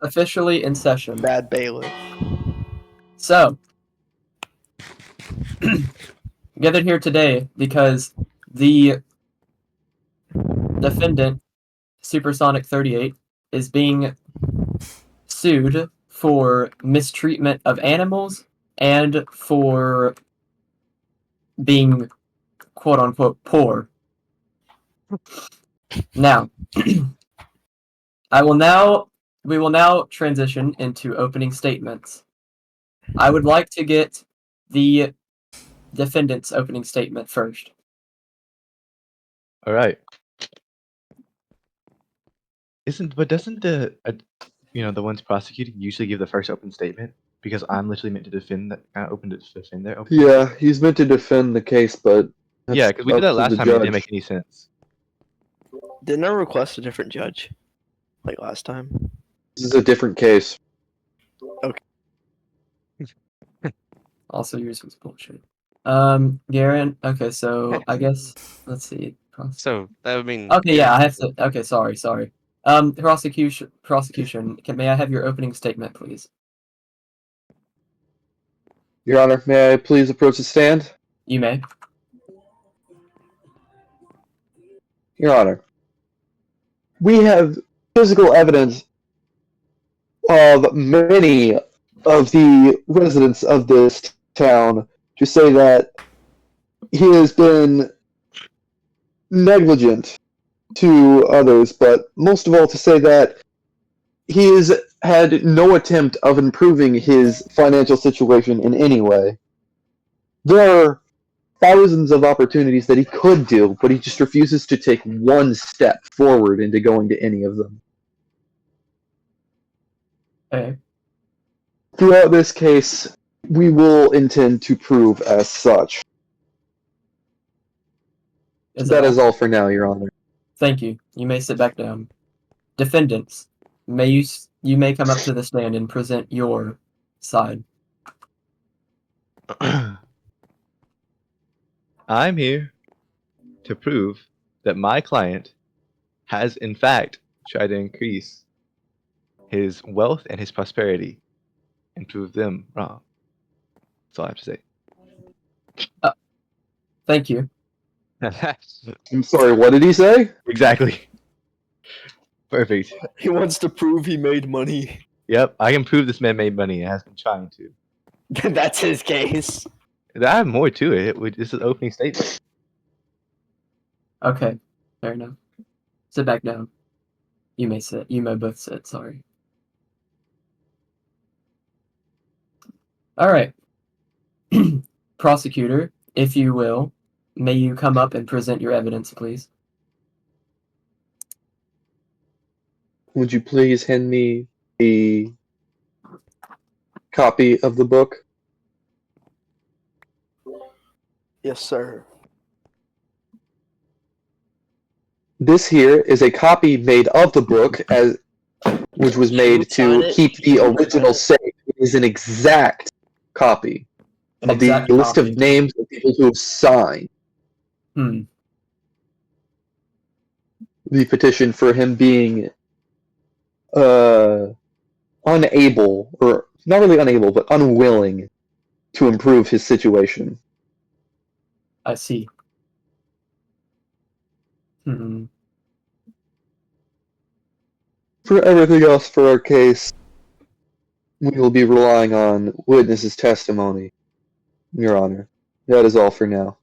officially in session. Bad bailiff. So, gathered here today because the defendant, Supersonic38, is being sued for mistreatment of animals and for being quote unquote poor. Now, we will now transition into opening statements. I would like to get the defendant's opening statement first. All right. Doesn't the the ones prosecuting usually give the first open statement? Because I'm literally meant to defend that. Open to defend their open. Yeah, he's meant to defend the case, but Yeah, because we did that last time. It didn't make any sense. Didn't I request a different judge? Like last time? This is a different case. Also, yours was bullshit. Garen. Okay, so I guess let's see. So that would mean. Okay, yeah, I have to. Okay, sorry. Prosecution. May I have your opening statement, please? Your Honor, may I please approach the stand? You may. Your Honor, we have physical evidence of many of the residents of this town to say that he has been negligent to others, but most of all to say that he has had no attempt of improving his financial situation in any way. There are thousands of opportunities that he could do, but he just refuses to take one step forward into going to any of them. Okay. Throughout this case, we will intend to prove as such. That is all for now, Your Honor. Thank you. You may sit back down. Defendants, you may come up to the stand and present your side. I'm here to prove that my client has, in fact, tried to increase his wealth and his prosperity and prove them wrong. That's all I have to say. Thank you. I'm sorry, what did he say? Exactly. Perfect. He wants to prove he made money. Yep, I can prove this man made money and has been trying to. That's his case. I have more to it. This is opening statement. Okay, fair enough. Sit back down. You may sit. You may both sit, sorry. Alright. Prosecutor, if you will, may you come up and present your evidence, please? Would you please hand me the copy of the book? Yes, sir. This here is a copy made of the book, which was made to keep the original safe. It is an exact copy of the list of names of people who have signed the petition for him being unable, or not really unable, but unwilling to improve his situation. I see. For everything else for our case, we will be relying on witnesses' testimony, Your Honor. That is all for now.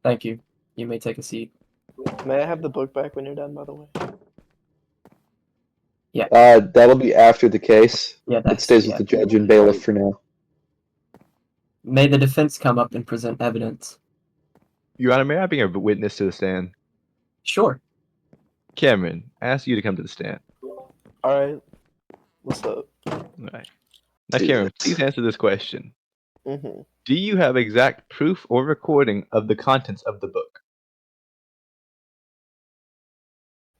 Thank you. You may take a seat. May I have the book back when you're done, by the way? Yeah. That'll be after the case. Yeah, it stays with the judge and bailiff for now. May the defense come up and present evidence. Your Honor, may I bring a witness to the stand? Sure. Cameron, I ask you to come to the stand. Alright. What's up? Alright. Now, Cameron, please answer this question. Mm-hmm. Do you have exact proof or recording of the contents of the book?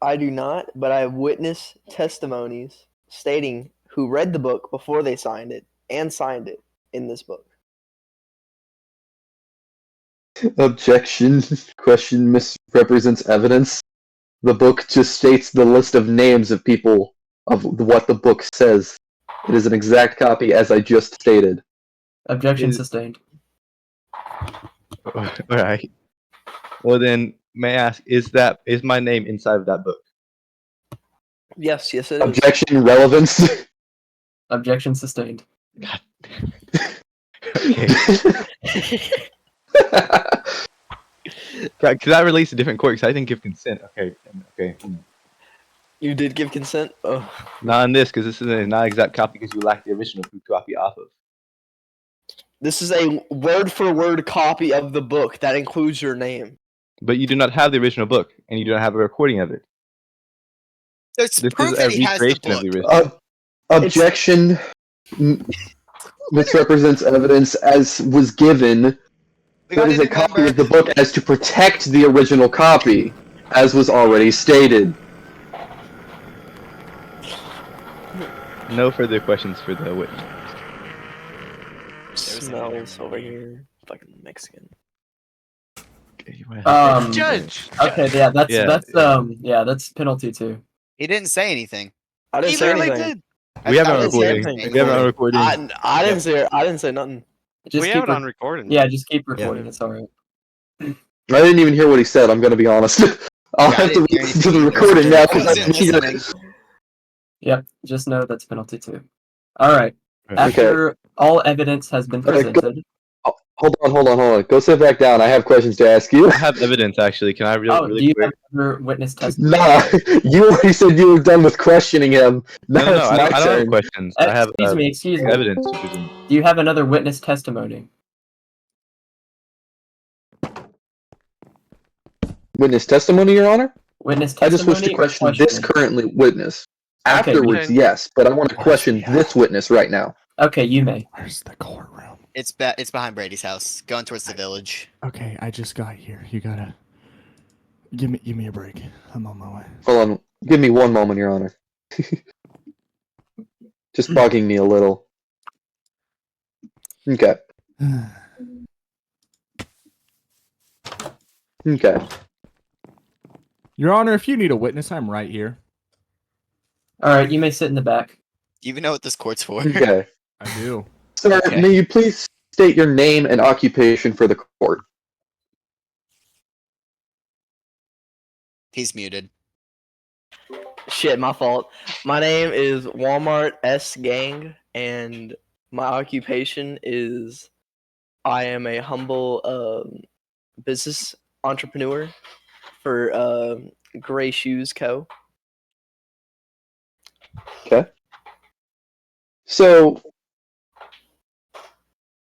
I do not, but I have witness testimonies stating who read the book before they signed it and signed it in this book. Objection. Question misrepresents evidence. The book just states the list of names of people of what the book says. It is an exact copy as I just stated. Objection Is- sustained. All right. Well then, may I ask, is my name inside of that book? Yes, it is. Objection, relevance. Objection sustained. God. Okay. Because I released a different court because I didn't give consent. Okay. Okay. You did give consent? Oh. Not on this because this is a not exact copy because you lack the original to copy off of. This is a word-for-word copy of the book that includes your name. But you do not have the original book, and you do not have a recording of it. There's This proof is that a he has the recreation of the book. original. Objection misrepresents evidence as was given. We That gotta is a copy remember- of the book as to protect the original copy, as was already stated. No further questions for the witness. Smells over here. Fucking Mexican. Okay, you wanna- Judge. Okay, yeah, that's Yeah. that's penalty 2. He didn't say anything. I didn't He say literally anything. did. We have it I on didn't say recording. anything. We have it on recording. I didn't say. I didn't say nothing. Just we keep have it on recording. Yeah, just keep recording. It's all right. I didn't even hear what he said, I'm gonna be honest. I'll Yeah, I have to didn't hear listen to the anything either. recording now I because wasn't listening. Yep, just know that's penalty 2. All right. Okay. After all evidence has been Okay, go- presented. Hold on. Go sit back down. I have questions to ask you. I have evidence actually. Can I Do really you quick? have another witness testimony? Nah, you already said you were done with questioning him. Now No, it's I my don't have turn. questions. I have Excuse me. evidence to present. Do you have another witness testimony? Witness testimony, Your Honor? Witness I testimony. just wish to or question this currently witness. Okay, Afterwards, okay. yes, but I want to question this witness right now. Okay, you may. Where's the courtroom? It's behind Brady's house, going towards the village. Okay, I just got here. You gotta give me a break. I'm on my way. Hold on. Give me one moment, Your Honor. Just bugging me a little. Okay. Okay. Your Honor, if you need a witness, I'm right here. All right, you may sit in the back. Do you even know what this court's for? Okay. I do. Sir, Okay. may you please state your name and occupation for the court? He's muted. Shit, my fault. My name is Walmart S Gang, and my occupation is I am a humble business entrepreneur for Gray Shoes Co. Okay. So,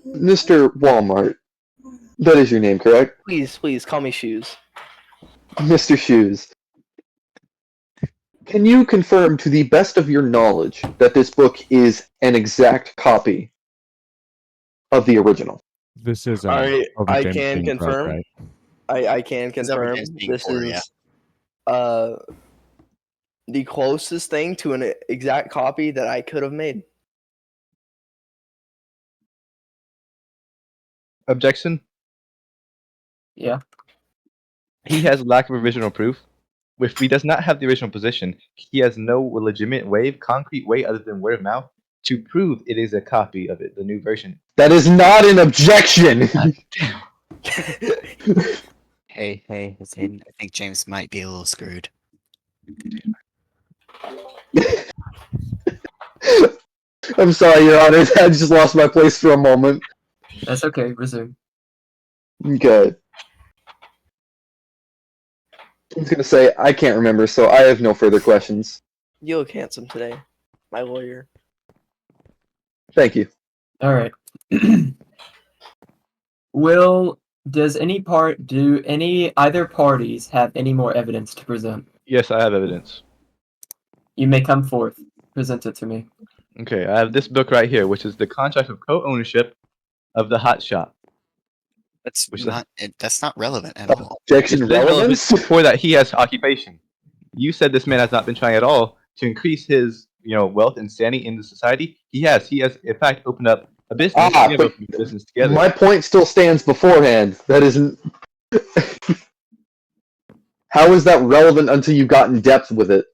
Mr. Walmart, that is your name, correct? Please call me Shoes. Mr. Shoes, can you confirm to the best of your knowledge that this book is an exact copy of the original? This is I over James can being broke, confirm. right? I can Is that what confirm James being this for, is the closest thing to an exact copy that I could have made. Objection. Yeah. He has lack of original proof. If he does not have the original position, he has no legitimate concrete way other than word of mouth to prove it is a copy of it, the new version. That is not an objection! Hey, Zayden, I think James might be a little screwed. I'm sorry, Your Honor, I just lost my place for a moment. That's okay. Resume. Okay. I was gonna say, I can't remember, so I have no further questions. You look handsome today, my lawyer. Thank you. All right. Do either parties have any more evidence to present? Yes, I have evidence. You may come forth. Present it to me. Okay, I have this book right here, which is the contract of co-ownership of the hot shop. That's Which that's not relevant at all. Objection It's been relevant relevance? before that he has occupation. You said this man has not been trying at all to increase his, wealth and standing in the society. He has in fact opened up a business. Ah, We have but opened a business together. My point still stands beforehand. That isn't... How is that relevant until you got in depth with it?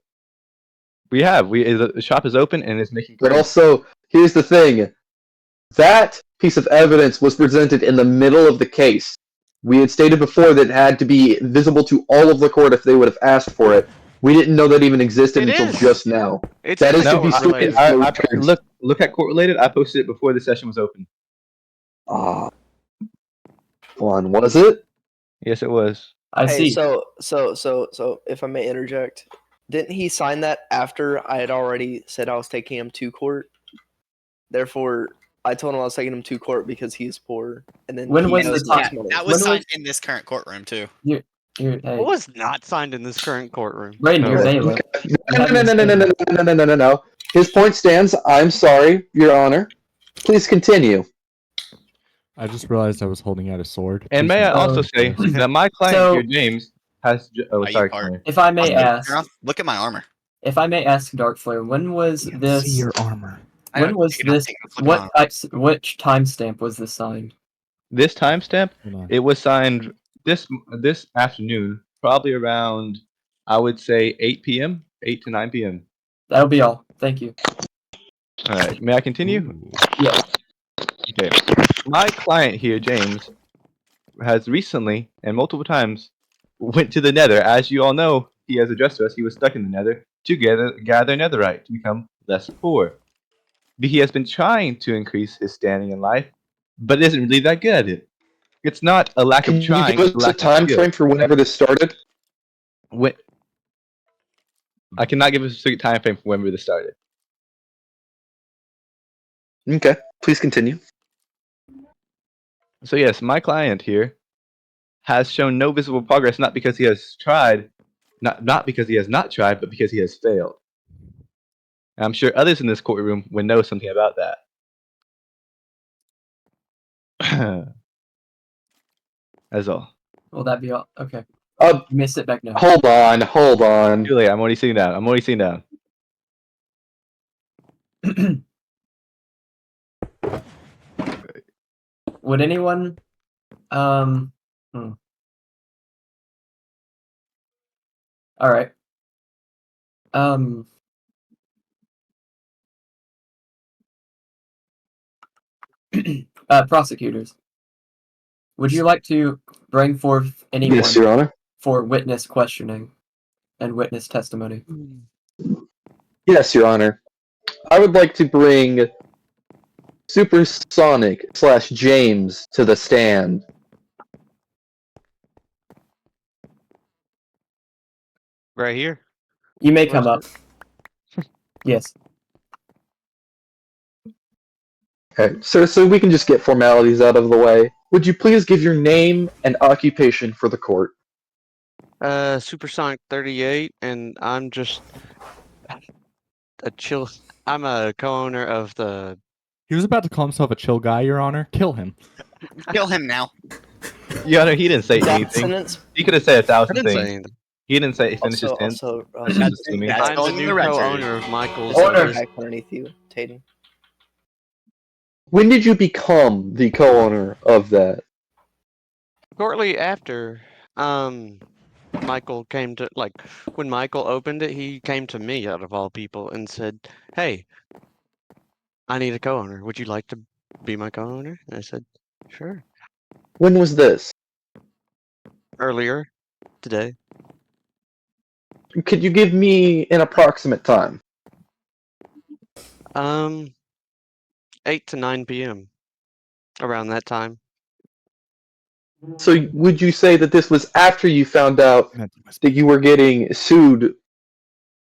We have. The shop is open and is making. But also, here's the thing. That piece of evidence was presented in the middle of the case. We had stated before that it had to be visible to all of the court if they would have asked for it. We didn't know that even existed It until is. just now. It's That in is the to be court stated related. for the I records. look at court related. I posted it before the session was open. Ah, fun, was it? Yes, it was. I Hey, see. so if I may interject, didn't he sign that after I had already said I was taking him to court? Therefore, I told him I was taking him to court because he is poor, and then When he was knows the the time? testimony. That When was was- signed in this current courtroom too. Hey, What was not signed in this current courtroom? Brayden, you're No. bailiff. No. His point stands. I'm sorry, Your Honor. Please continue. I just realized I was holding out a sword. And Please may I don't- also say that my client So- here, James, has. Oh, Are you sorry. part? Connor. If I may ask, Look at my armor. Darkflare, when was I can't this? see your armor. I When don't- was you can this? take a look at my Which timestamp was this signed? This timestamp, Hold on. it was signed this afternoon, probably around, I would say 8 p.m., 8 to 9 p.m. That'll be all. Thank you. All right, may I continue? Ooh. Yes. Okay. My client here, James, has recently and multiple times went to the Nether. As you all know, he has addressed to us. He was stuck in the Nether to gather netherite to become less poor. He has been trying to increase his standing in life, but isn't really that good at it. It's not a lack Can of you trying; give it's a us a lack of time skill. frame for whenever this started? When, I cannot give a specific time frame for when this started. Okay, please continue. So yes, my client here has shown no visible progress, not because he has tried, not because he has not tried, but because he has failed. And I'm sure others in this courtroom would know something about that. That's all. Will that be all? Okay. Uh, You may sit back now. hold on. Julia, I'm already sitting down. Would anyone? All right. Prosecutors, would you like to bring forth anyone Yes, Your Honor. for witness questioning and witness testimony? Yes, Your Honor. I would like to bring Supersonic/James to the stand. Right here. You may come up. Yes. Okay, sir, so we can just get formalities out of the way. Would you please give your name and occupation for the court? Supersonic38, and I'm just a chill. I'm a co-owner of the. He was about to call himself a chill guy, Your Honor. Kill him. Kill him now. Your Honor, he didn't say That anything. sentence. He could have said I 1,000 didn't say things. anything. He didn't say finish his tense. Also, Just assuming. That's I'm the going in new the record. co-owner of Michael's. Order. back underneath you, Tatum. When did you become the co-owner of that? Shortly after, Michael came to when Michael opened it, he came to me out of all people and said, "Hey, I need a co-owner. Would you like to be my co-owner?" And I said, "Sure." When was this? Earlier today. Could you give me an approximate time? 8 to 9 p.m. Around that time. So would you say that this was after you found out that you were getting sued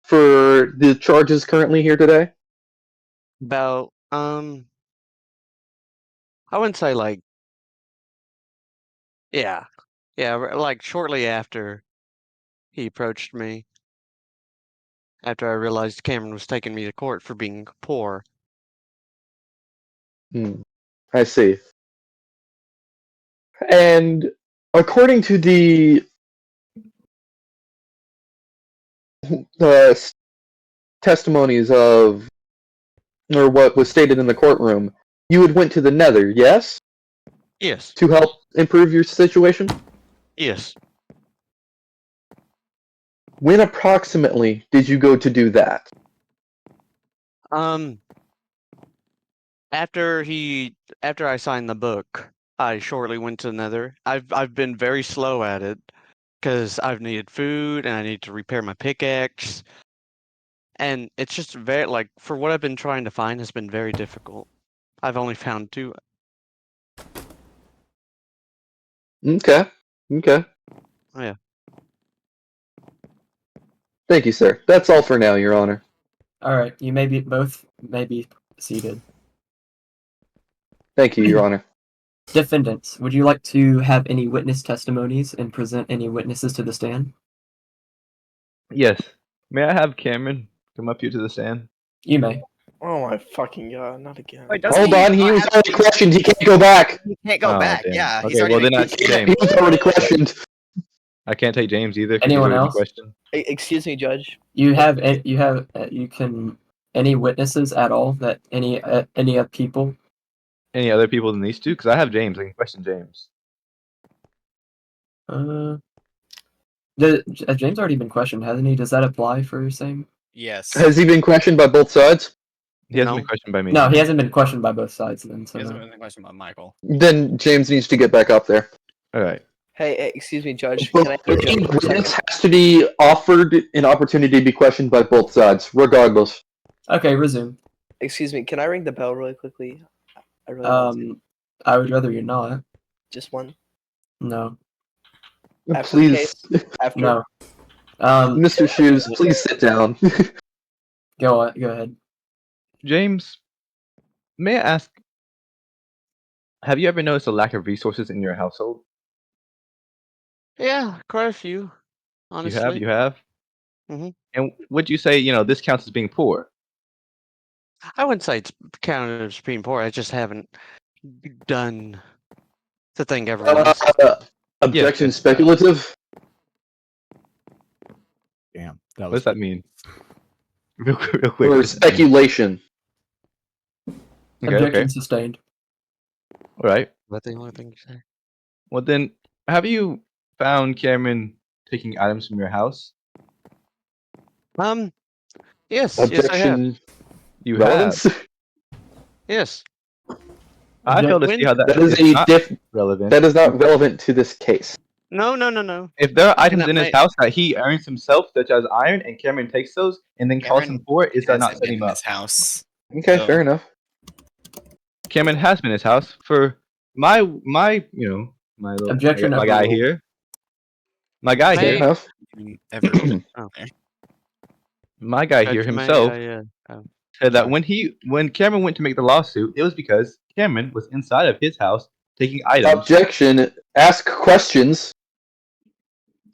for the charges currently here today? About I wouldn't say yeah, like shortly after he approached me. After I realized Cameron was taking me to court for being poor. I see. And according to the testimonies of, or what was stated in the courtroom, you had went to the Nether, yes? Yes. To help improve your situation? Yes. When approximately did you go to do that? After I signed the book, I shortly went to Nether. I've been very slow at it because I've needed food and I need to repair my pickaxe, and it's just very like for what I've been trying to find has been very difficult. I've only found 2. Okay. Okay. Oh, yeah. Thank you, sir. That's all for now, Your Honor. All right, you may be seated. Thank you, Your Honor. Defendants, would you like to have any witness testimonies and present any witnesses to the stand? Yes. May I have Cameron come up here to the stand? You may. Oh my fucking god! Not again. Wait, doesn't Hold on, he was already questioned. He can't go back. He can't go Oh, back. damn. Yeah, he's Okay, already well then been I James. He was already questioned. I can't take James either. 'Cause Anyone he's already else? questioned. Excuse me, Judge. You can any witnesses at all that any of people? Any other people than these two? Because I have James. I can question James. Has James already been questioned, hasn't he? Does that apply for your same? Yes. Has he been questioned by both sides? He hasn't No. been questioned by me. No, he hasn't been questioned by both sides then. So He no. hasn't been questioned by Michael. Then James needs to get back up there. All right. Hey, excuse me, Judge. Can I But interject any for a second? witness has to be offered an opportunity to be questioned by both sides, regardless. Okay, resume. Excuse me. Can I ring the bell really quickly? I really want to. I would rather you not. Just one. No. After the Please, After. No. Mr. Shoes, please sit down. Go ahead. James, may I ask, have you ever noticed a lack of resources in your household? Yeah, quite a few. Honestly. You have? Mhm. And would you say, this counts as being poor? I wouldn't say it's counted as being poor. I just haven't done the thing everyone else has. Objection yes. speculative? Damn. That What was does that mean? Real quick. Or what does that mean? speculation? Okay, Objection okay. sustained. All right. That's the only thing you say. Well, then, have you found Cameron taking items from your house? Yes, yes, I have. Objection You relevance? have. Yes. I fail to When- see how that That is is not that relevant. is not relevant to this case. No. If there are items that in his may- house that he earns himself, such as iron, and Cameron takes those and then calls him Cameron for it, is that not hasn't setting been him in up? his house. Okay, So- fair enough. Cameron has been in his house for my little Objection my guy overruled. here. My guy May- Fair here. enough. Ever. Okay. My guy here Judge, may himself I, said that sorry. when Cameron went to make the lawsuit, it was because Cameron was inside of his house taking items. Objection. Ask questions.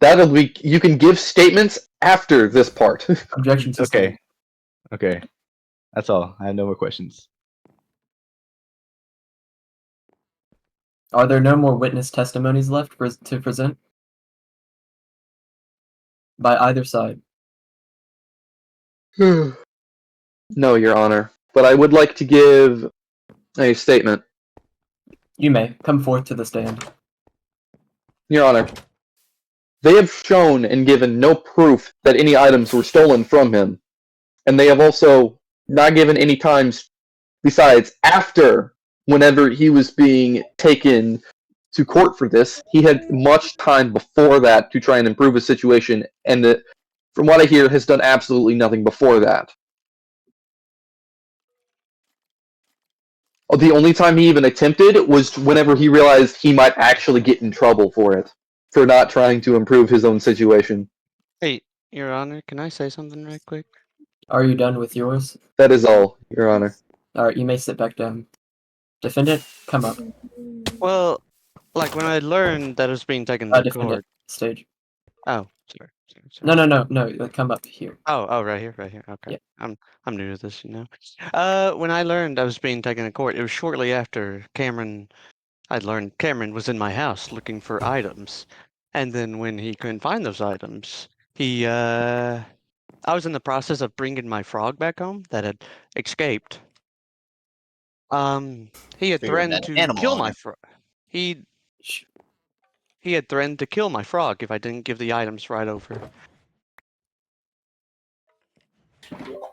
That'll be. You can give statements after this part. Objection sustained. Okay. That's all. I have no more questions. Are there no more witness testimonies left to present? By either side. No, Your Honor. But I would like to give a statement. You may come forth to the stand. Your Honor. They have shown and given no proof that any items were stolen from him. And they have also not given any times besides after, whenever he was being taken to court for this. He had much time before that to try and improve his situation, and from what I hear, has done absolutely nothing before that. The only time he even attempted was whenever he realized he might actually get in trouble for it, for not trying to improve his own situation. Hey, Your Honor, can I say something right quick? Are you done with yours? That is all, Your Honor. Alright, you may sit back down. Defendant, come up. Well, like when I learned that it was being taken to Defendant, court. stage. Oh, sorry. No, come up here. Oh, right here. Okay. Yeah. I'm new to this, when I learned I was being taken to court, it was shortly after I'd learned Cameron was in my house looking for items. And then when he couldn't find those items, I was in the process of bringing my frog back home that had escaped. He had Fear threatened that to animal kill my owner. frog. He had threatened to kill my frog if I didn't give the items right over.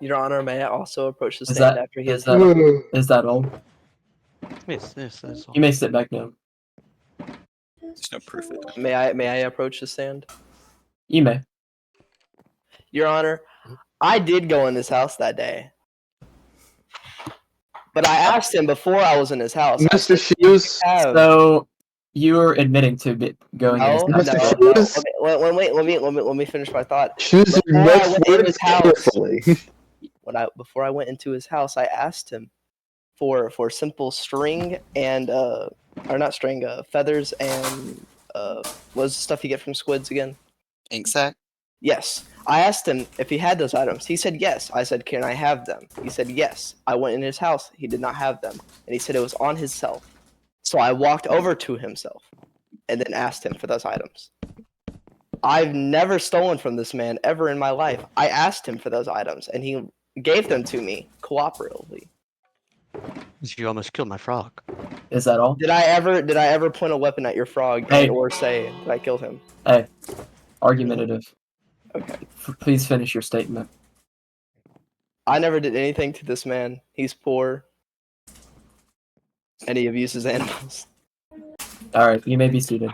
Your Honor, may I also approach the Is stand that after he is has that is that all? Yes, that's all. You may sit back now. There's no proof of that. May I approach the stand? You may. Your Honor, I did go in his house that day. But I asked him before I was in his house. I Mr. said, "Do you Shoes, have-" So you're admitting to going in his No, house. no, Mr. no. Shoes? Wait, let me finish my thought. choose your Before I next went in words his house, carefully. before I went into his house, I asked him for simple string and or not string, feathers and what's the stuff you get from squids again? Ink sac? Yes. I asked him if he had those items. He said yes. I said, "Can I have them?" He said yes. I went in his house. He did not have them, and he said it was on his shelf. So I walked over to himself and then asked him for those items. I've never stolen from this man ever in my life. I asked him for those items, and he gave them to me cooperatively. You almost killed my frog. Is that all? Did I ever point a weapon at your frog Hey. or say that I killed him? Hey, argumentative. Okay. Please finish your statement. I never did anything to this man. He's poor, and he abuses animals. All right, you may be seated.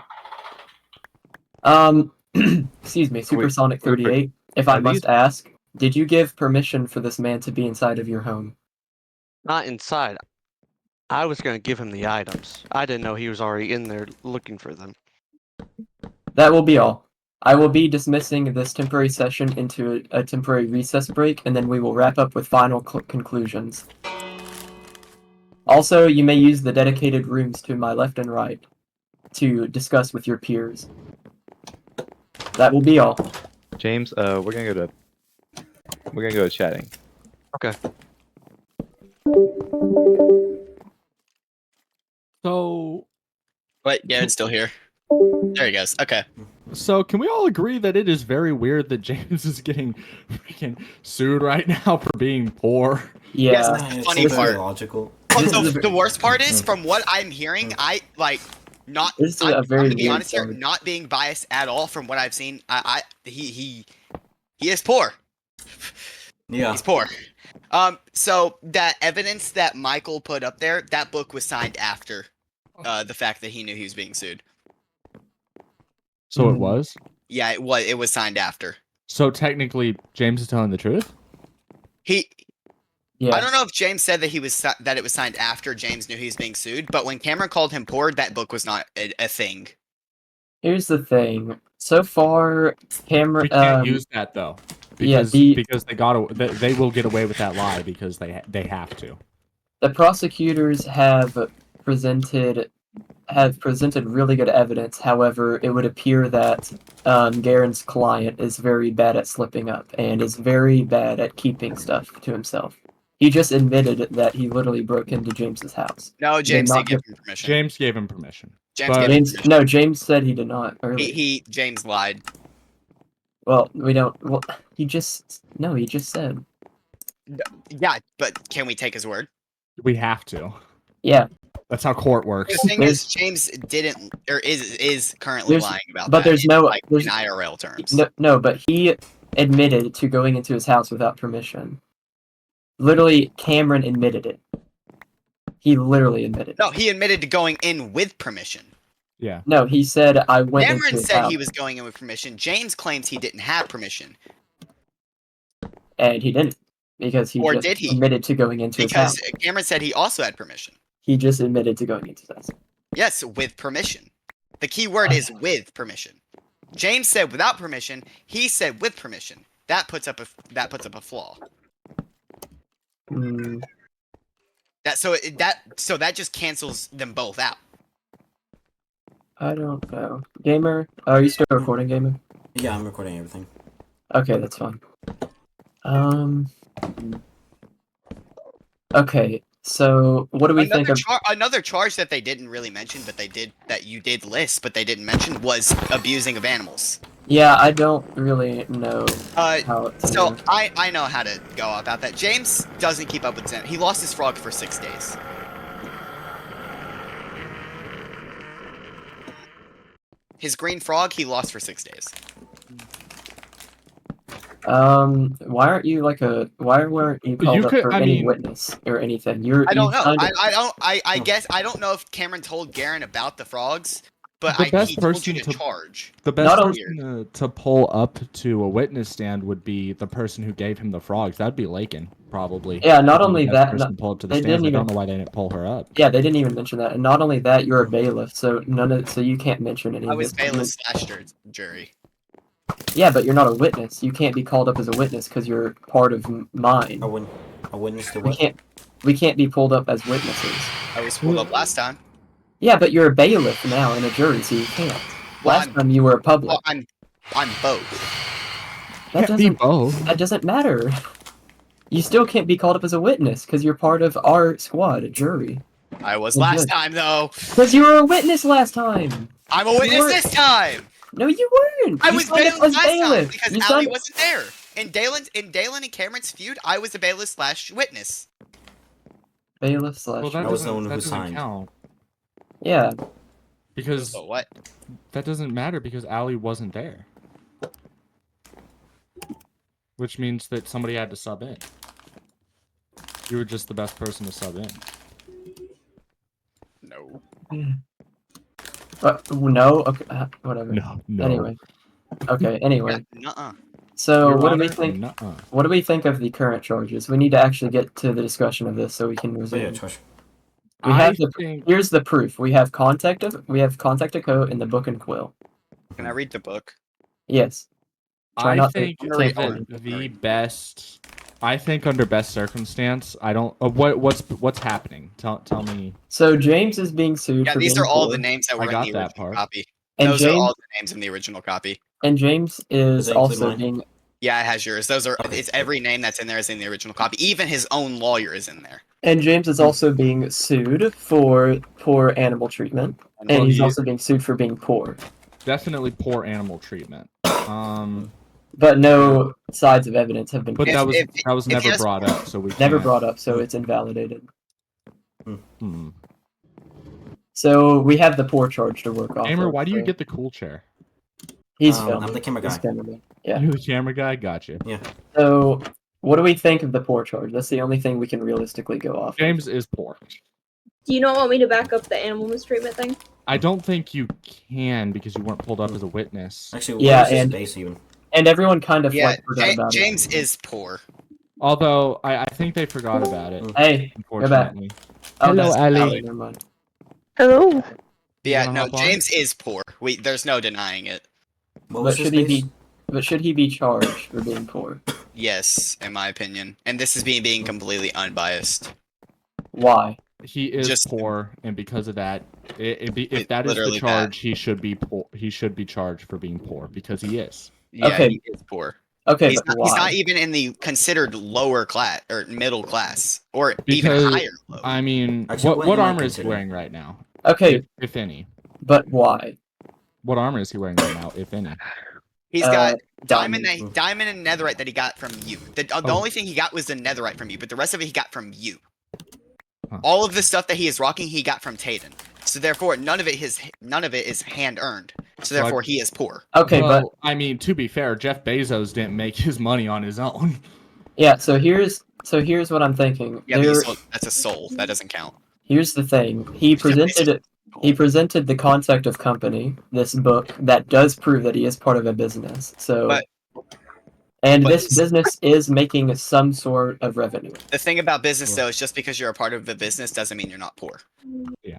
Excuse me, Supersonic38. If I Are must these- ask, did you give permission for this man to be inside of your home? Not inside. I was going to give him the items. I didn't know he was already in there looking for them. That will be all. I will be dismissing this temporary session into a temporary recess break, and then we will wrap up with final conclusions. Also, you may use the dedicated rooms to my left and right to discuss with your peers. That will be all. James, we're gonna go to chatting. Okay. So, Wait, Garen's still here. There he goes. Okay. so can we all agree that it is very weird that James is getting freaking sued right now for being poor? Yeah. Yes, that's the It's funny very part. logical. Well, This so is a- the worst part is, from what I'm hearing, I like not. This is I'm a very gonna be weird honest here, part. not being biased at all. From what I've seen, he is poor. Yeah. He's poor. So that evidence that Michael put up there, that book was signed after the fact that he knew he was being sued. So it was? Yeah, it was. It was signed after. So technically, James is telling the truth? Yeah. I don't know if James said that that it was signed after James knew he was being sued, but when Cameron called him poor, that book was not a thing. Here's the thing. So far, Cameron. We can't use that though, yeah, because because they will get away with that lie because they have to. The prosecutors have presented really good evidence. However, it would appear that Garen's client is very bad at slipping up and is very bad at keeping stuff to himself. He just admitted that he literally broke into James's house. No, James not did give him permission. James gave him permission. James but- gave him James, permission. no, James said he did not earlier. James lied. Well, we don't. Well, he just said. Yeah, but can we take his word? We have to. Yeah, That's how court works. The thing is, James didn't or is currently There's- lying about but that. there's no- like, there's- in IRL terms. no, but he admitted to going into his house without permission. Literally, Cameron admitted it. He literally admitted it. No, he admitted to going in with permission. Yeah. No, he said I went into Cameron his said house, he was going in with permission. James claims he didn't have permission. and he didn't because he Or just did he? admitted to going into his house. Because Cameron said he also had permission. He just admitted to going into his house. Yes, with permission. The key word is with permission. James said without permission. He said with permission. That puts up a flaw. Hmm. So that just cancels them both out. I don't know. Gamer, are you still recording, Gamer? Yeah, I'm recording everything. Okay, that's fine. Okay, so what do we think of? Another charge that they didn't really mention, but you did list, but they didn't mention was abusing of animals. Yeah, I don't really know how. So I know how to go about that. James doesn't keep up with his animals. He lost his frog for 6 days. His green frog he lost for 6 days. Why aren't you why weren't you called up could- for I any mean- witness or anything? I don't know. signed- I guess I don't know if Cameron told Garen about the frogs, but The best he told you person to to- charge. The best Not person to pull up to a witness stand would be the person who gave him the frogs. That'd be Lakin, probably. Yeah, not Would be only the best that, person to pull up to the they stands. didn't I even- don't know why they didn't pull her up. Yeah, they didn't even mention that. And not only that, you're a bailiff, so so you can't mention any I of was it. bailiff slash jury. Yeah, but you're not a witness. You can't be called up as a witness because you're part of mine. A witness to We what? can't be pulled up as witnesses. I was pulled up last time. Yeah, but you're a bailiff now in a jury, so you can't. Well, Last time you were a public. Well, I'm both. That Can't be doesn't both. that doesn't matter. You still can't be called up as a witness because you're part of our squad, a jury. I was Well, last good. time though. Because you were a witness last time. I'm a witness weren't- this time. No, you weren't. I You was signed up bailiff as last time bailiff. because You Ali signed- wasn't there. In Dalen and Cameron's feud, I was the bailiff slash witness. bailiff slash. Well, that I was the doesn't, one who that doesn't signed. count Yeah, because So what? that doesn't matter because Ali wasn't there. Which means that somebody had to sub in. You were just the best person to sub in. No. no. Okay, whatever. No. Anyway. Okay. Anyway. Nuh-uh. So Your what do we Honor, think? nuh-uh. What do we think of the current charges? We need to actually get to the discussion of this so we can But resume. yeah, Josh. We I have the think here's the proof. We have contact of code in the book and quill. Can I read the book? Yes. Try I not to think I'm gonna read- that the best. I think under best circumstance, I don't. What's happening? Tell me. So James is being sued Yeah, for these being are all poor, the names that I were in got the that original part. copy. and Those are James all the names in the original copy. and James Does is that include also mine? being Yeah, it has yours. Those are Okay. it's every name that's in there is in the original copy. Even his own lawyer is in there. and James is also being sued for poor animal treatment, and Well, he's he- also being sued for being poor. Definitely poor animal treatment. But no sides of evidence have been But If- that was if- that was if he never has- brought up, so we never can't- brought up, so it's invalidated. Hmm. So we have the poor charge to work off. Gamer, of, why do you so get the cool chair? He's I'm filming. the camera He's guy. cameraman. Yeah. You the camera guy? Gotcha. So what do we think of the poor charge? That's the only thing we can realistically go off. of. James is poor. Do you not want me to back up the animal mistreatment thing? I don't think you can because you weren't pulled up as a witness. Actually, Yeah, what is and- his base even? And everyone kind of Yeah, like forgot about James is poor. Although I think they forgot about it. it. Hey, Unfortunately. oh, Hello, that's Ali. valid, never mind. Hello. Yeah, wanna no, hop on? James is poor. There's no denying it. What But was his should he base? be? But should he be charged for being poor? Yes, in my opinion. And this is being completely unbiased. Why? He is Just- poor, and because of that, if It- that is the literally charge, he should be poor. He should be charged for being poor because he is. Yeah, Okay. he is poor. Okay, He's but not, he's why? not even in the considered lower class or middle class or Because, even higher. Low. I mean, Actually, what what am I armor is he considering? wearing right now, Okay, if any? but why? What armor is he wearing right now, if any? He's got diamond. diamond and netherite that he got from you. The Oh. only thing he got was the netherite from you, but the rest of it he got from you. Huh. All of the stuff that he is rocking, he got from Taden. So therefore, none of it is hand earned. So So I- therefore, he is poor. Okay, but Well, I mean, to be fair, Jeff Bezos didn't make his money on his own. yeah. So here's what I'm thinking. Yeah, but There- that's a soul. That doesn't count. here's the thing. He presented the concept of company, this book that does prove that he is part of a business. So, But- and but this it's- business is making some sort of revenue. The thing about business, Yeah. though, is just because you're a part of the business doesn't mean you're not poor. Yeah.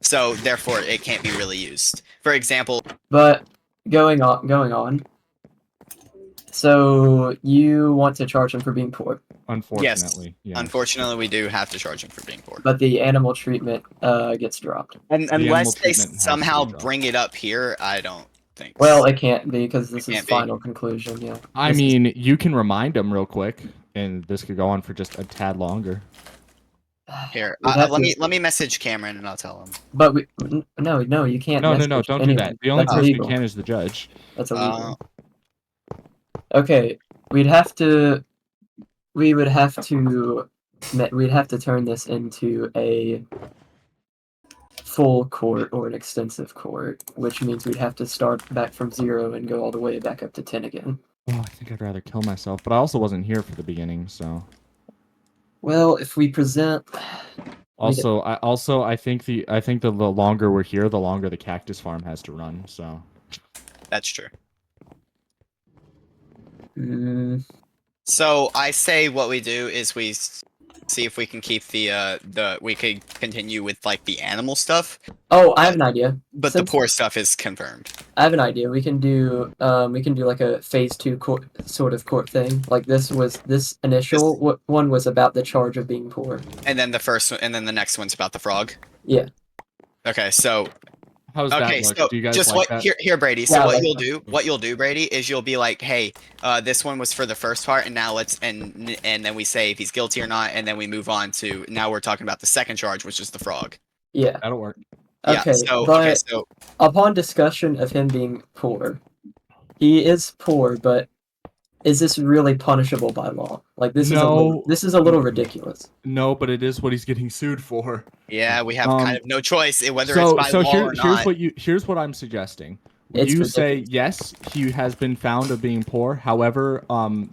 So therefore, it can't be really used. For example, But going on. So you want to charge him for being poor, Unfortunately, yeah. unfortunately, we do have to charge him for being poor. but the animal treatment gets dropped. And animal unless they treatment has to somehow be dropped. bring it up here, I don't think. Well, it can't be because this is can't be. final conclusion. Yeah. I This is- mean, you can remind him real quick, and this could go on for just a tad longer. Here, We'd have let to- let me message Cameron and I'll tell him. But no, you can't. No, message don't do anyone. that. The only That's person illegal. who can is the judge. That's illegal. Okay, we would have to turn this into a full court or an extensive court, which means we'd have to start back from 0 and go all the way back up to 10 again. Oh, I think I'd rather kill myself, but I also wasn't here for the beginning, so. Well, if we present, Also, I think the longer we're here, the longer the cactus farm has to run. So. That's true. mm, So I say what we do is we see if we can keep we could continue with like the animal stuff, oh, I have an idea. but Since- the poor stuff is confirmed. I have an idea. We can do like a phase 2 court sort of court thing. Like this initial one was about the charge of being poor. And then the next one's about the frog. Yeah. Okay, so How's okay, that look? so Do you guys just like what that? here, Brady. So Yeah, I what like you'll do, Brady, is you'll be like, hey, this one was for the first part, and now and then we say if he's guilty or not, and then we move on to now we're talking about the second charge, which is the frog. Yeah. That'll work. Yeah. Okay. So Upon discussion of him being poor, he is poor, but is this really punishable by law? Like this is a little ridiculous. No, but it is what he's getting sued for. yeah, we have kind of no choice whether it's by law or not. Here's what I'm suggesting. It's You ridiculous. say yes, he has been found of being poor. However,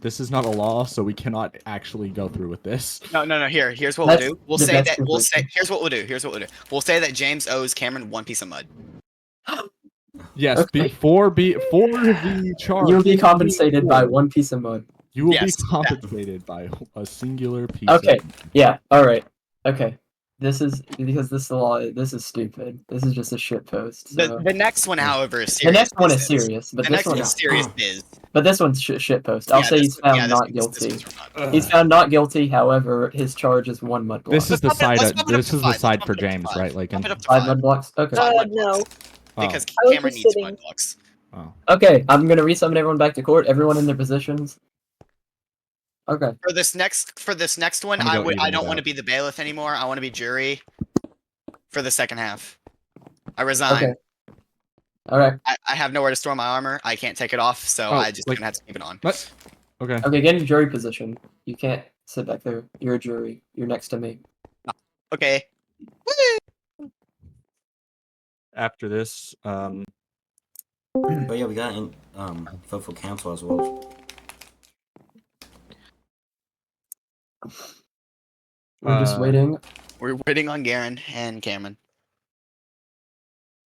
this is not a law, so we cannot actually go through with this. No. Here's what That's we'll do. We'll the say best that conclusion. here's what we'll do. We'll say that James owes Cameron 1 piece of mud. Yes, Okay. for the charge. You'll be compensated by 1 piece of mud. You will Yes, be compensated by a singular piece. Okay. Of Yeah. All right. Okay. This is because this law. This is stupid. This is just a shit post. So. The next one, however, is The serious. next one is business. serious, but The this next one one is serious biz. But this one's shit post. I'll say he's found not guilty. This one's He's found not guilty. However, his charge is 1 mud block. This is the Let's bump it- side. let's bump it up This to is the 5. side Let's for bump it up to James, 5. right? Like, Bump it up to 5 5. mud blocks. Okay. No. Because I was Cameron just needs sitting. mud blocks. Okay. I'm gonna resummon everyone back to court. Everyone in their positions. Okay. For this next one, I'm gonna go I even don't it want to out. be the bailiff anymore. I want to be jury for the second half. I resign. Okay. All right. I have nowhere to store my armor. I can't take it off, so Oh, I just like- gonna have to keep it on. What? Okay. Okay. Get in jury position. You can't sit back there. You're a jury. You're next to me. Okay. After this, But yeah, we got vote for council as well. We're just waiting. We're waiting on Garen and Cameron.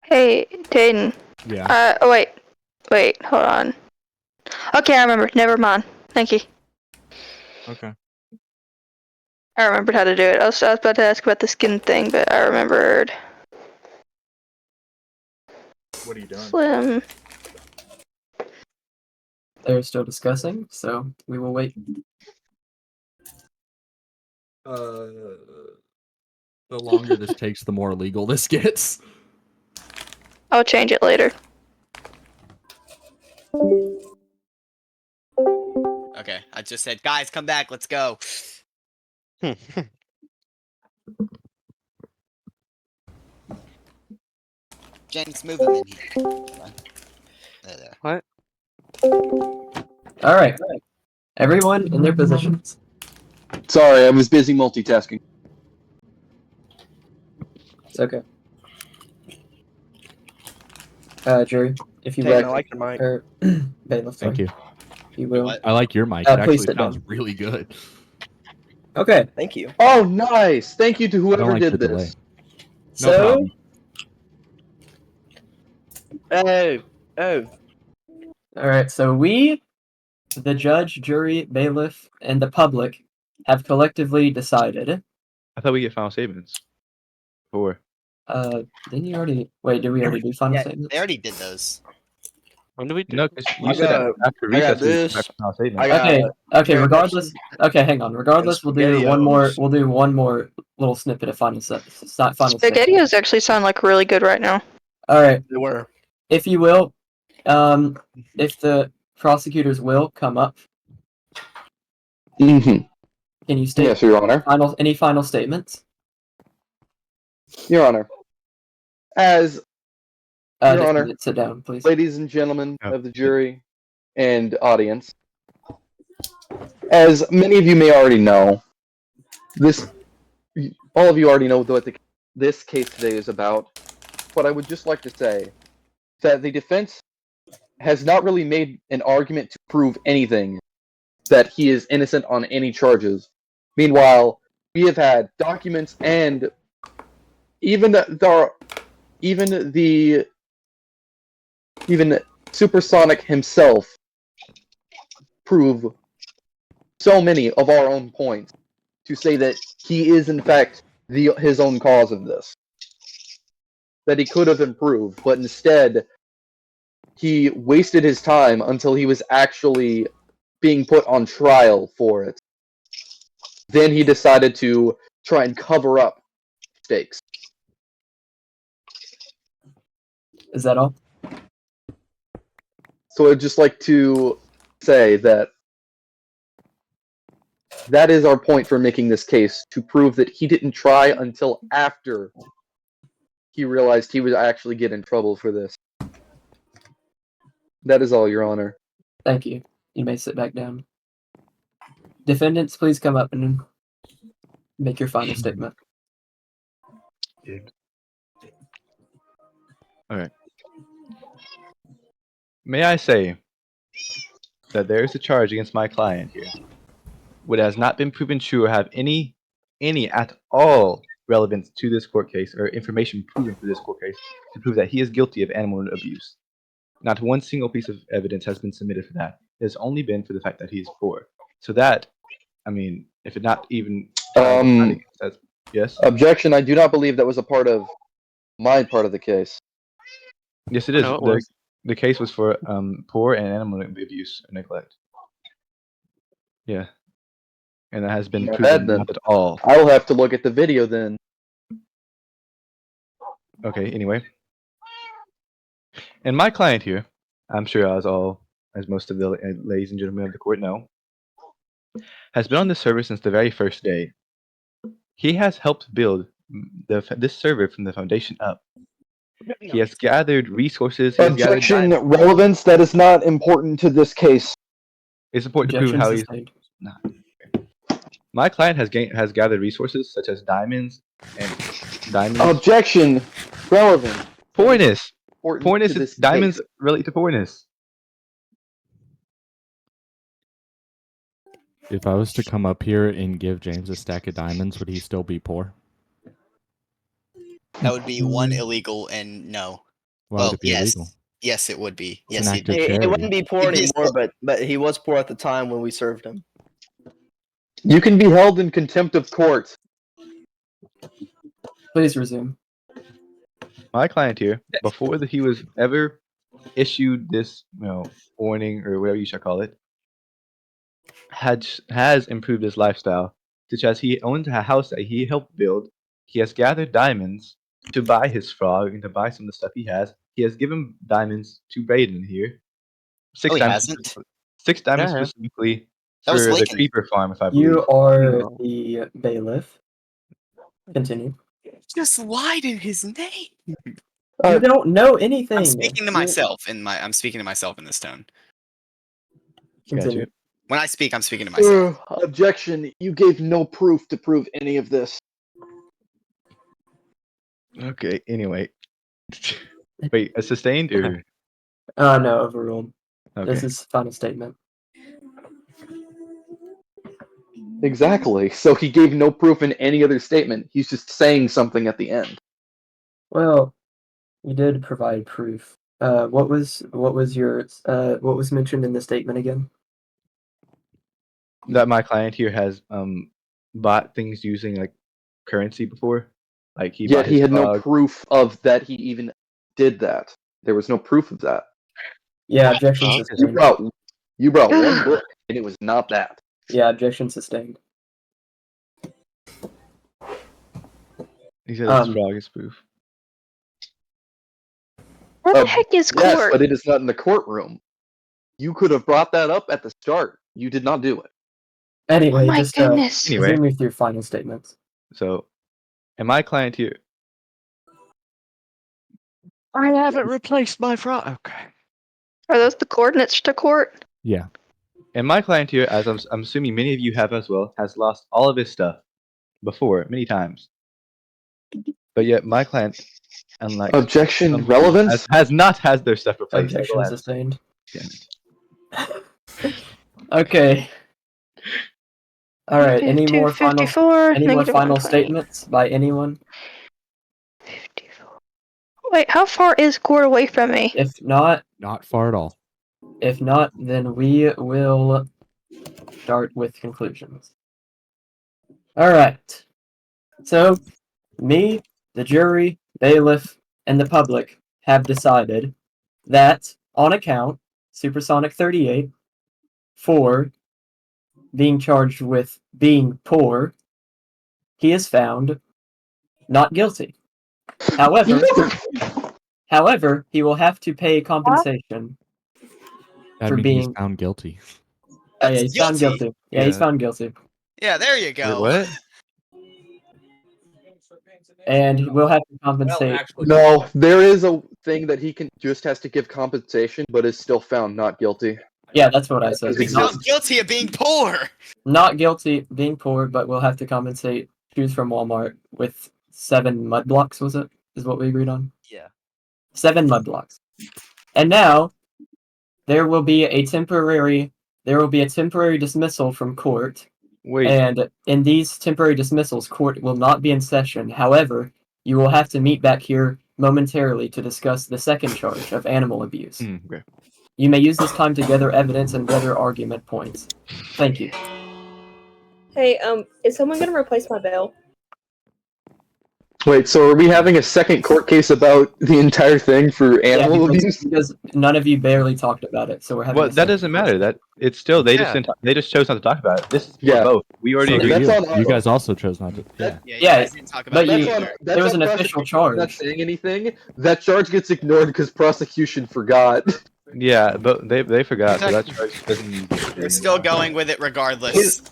Hey, Dayton. yeah. Oh, wait, hold on. Okay, I remember. Never mind. Thank you. Okay. I remembered how to do it. I was about to ask about the skin thing, but I remembered. What are you doing? Slim. They're still discussing, so we will wait. The longer this takes, the more illegal this gets. I'll change it later. Okay, I just said, guys, come back. Let's go. James, move him in here. There. All right. Everyone in their positions. Sorry, I was busy multitasking. It's okay. Jury, if you Taylor, would, I like your mic. or bailiff, Thank you. if you will. What? I like your mic. Uh, It actually please sit sounds down. really good. Okay. Thank you. Oh, nice! Thank you to I don't whoever like did the delay. this. No So, problem. Oh. all right. So we, the judge, jury, bailiff, and the public, have collectively decided. I thought we get final statements. 4. Didn't you already? Wait, did we already do final Yeah, statements? they already did those. When do we do? No, because I you said got- after I got recess we get this. back to final statements. I got- Okay. Jared Regardless. Okay, hang on. Regardless, we'll do one more. SpaghettiOs. We'll do one more little snippet of final final. statement. Spaghettios actually sound like really good right now. All right. They were. If you will, if the prosecutors will come up, Mm-hmm. can you state Yes, Your Honor. any final statements? Your Honor. As Your just Honor. sit down, please. ladies and gentlemen Oh. of the jury and audience, as many of you may already know, all of you already know what this case today is about. But I would just like to say that the defense has not really made an argument to prove anything that he is innocent on any charges. Meanwhile, we have had documents and even Supersonic himself prove so many of our own points to say that he is in fact his own cause of this. That he could have improved, but instead he wasted his time until he was actually being put on trial for it. Then he decided to try and cover up mistakes. Is that all? So I'd just like to say that that is our point for making this case, to prove that he didn't try until after he realized he would actually get in trouble for this. That is all, Your Honor. Thank you. You may sit back down. Defendants, please come up and make your final statement. Alright. May I say that there is a charge against my client here, which has not been proven true or have any at all relevance to this court case or information proven for this court case to prove that he is guilty of animal abuse. Not one single piece of evidence has been submitted for that. It has only been for the fact that he is poor. So that, I mean, if it not even yes. Objection. I do not believe that was a part of my part of the case. Yes, it is. No, it was. The case was for poor and animal abuse or neglect. Yeah, and that has been proven not at all. I'll have to look at the video then. Okay. Anyway, and my client here, I'm sure as most of the ladies and gentlemen of the court know, has been on this server since the very first day. He has helped build this server from the foundation up. He has gathered resources. Objection. Relevance. That is not important to this case. It's important to prove how he's not. My client has gathered resources such as diamonds and diamonds. Objection. Relevant. Poorness. Poorness is diamonds relate to poorness. If I was to come up here and give James a stack of diamonds, would he still be poor? That would be one illegal and no. Why would it be yes. illegal? Yes, it would be. It's Yes, an act of He charity. wouldn't be poor anymore, but he was poor at the time when we served him. You can be held in contempt of court. Please resume. My client here, before he was ever issued this, warning or whatever you should call it, has improved his lifestyle, such as he owns a house that he helped build. He has gathered diamonds to buy his frog and to buy some of the stuff he has. He has given diamonds to Brayden here. 6 diamonds. 6 diamonds specifically for the creeper farm, if I believe. You are the bailiff. Continue. Just lied in his name. You don't know anything. I'm speaking to myself I'm speaking to myself in this tone. Continue. When I speak, I'm speaking to myself. Objection. You gave no proof to prove any of this. Okay, anyway. Wait, a sustained or? No, overruled. Okay. This is final statement. Exactly. So he gave no proof in any other statement. He's just saying something at the end. Well, you did provide proof. What was mentioned in the statement again? That my client here has bought things using like currency before. Like he had no proof of that he even did that. There was no proof of that. Yeah, objection sustained. You brought one book, and it was not that. Yeah, objection sustained. He said his frog is proof. Where the heck is court? Yes, but it is not in the courtroom. You could have brought that up at the start. You did not do it. Anyway, Oh my just goodness. resume with your final statements. So, and my client here. I haven't replaced my frog. Okay. Are those the coordinates to court? Yeah. And my client here, as I'm assuming many of you have as well, has lost all of his stuff before, many times. But yet my client, unlike Objection. Relevance? has not had their stuff replaced. Objection sustained. Okay. All right. Any more final 54, any more negative final 120. statements by anyone? 54. Wait, how far is Gord away from me? If not, Not far at all. then we will start with conclusions. All right. So, me, the jury, bailiff, and the public have decided that, on account, Supersonic38, for being charged with being poor, he is found not guilty. However, he will have to pay compensation That for means being. he's found guilty. Oh, yeah, That's he's found guilty. Yeah, he's Yeah. found guilty. Yeah, there you go. Wait, what? And we'll have to compensate. No, there is a thing that he can just has to give compensation, but is still found not guilty. Yeah, that's what I said. Because He's Not, found guilty of being poor. not guilty being poor, but we'll have to compensate shoes from Walmart with 7 mud blocks, was it? Is what we agreed on? Yeah. 7 mud blocks. And now there will be a temporary dismissal from court. Wait. And in these temporary dismissals, court will not be in session. However, you will have to meet back here momentarily to discuss the second charge of animal abuse. Okay. You may use this time to gather evidence and gather argument points. Thank you. Hey, is someone gonna replace my bell? Wait, so are we having a second court case about the entire thing for animal abuse? Because none of you barely talked about it, so we're having. Well, that doesn't matter. That it's still they just didn't, they just chose not to talk about it. This is for both. We already So agreed. That's you, on you us. guys also chose not to. Yeah. Yeah, Yeah, guys didn't talk but about you- it either. there was an official prosecution charge. Not saying anything. That charge gets ignored because prosecution forgot. Yeah, but they forgot. So that charge doesn't. We're still going with it regardless.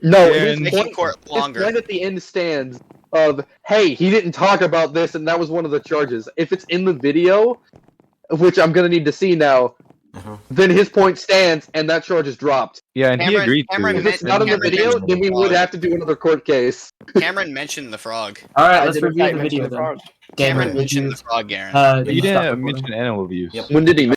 No, Yeah, his Making point, court his longer. point at the end stands of, hey, he didn't talk about this, and that was one of the charges. If it's in the video, which I'm gonna need to see now, then his point stands, and that charge is dropped. Yeah, and he agreed to If it. it's not in the video, then we would have to do another court case. Cameron mentioned the frog. All right, I let's didn't review quite the mention video the then. frog. Cameron Cameron, mentioned you- the frog, Garen. But you stop didn't recording? mention animal abuse. When did he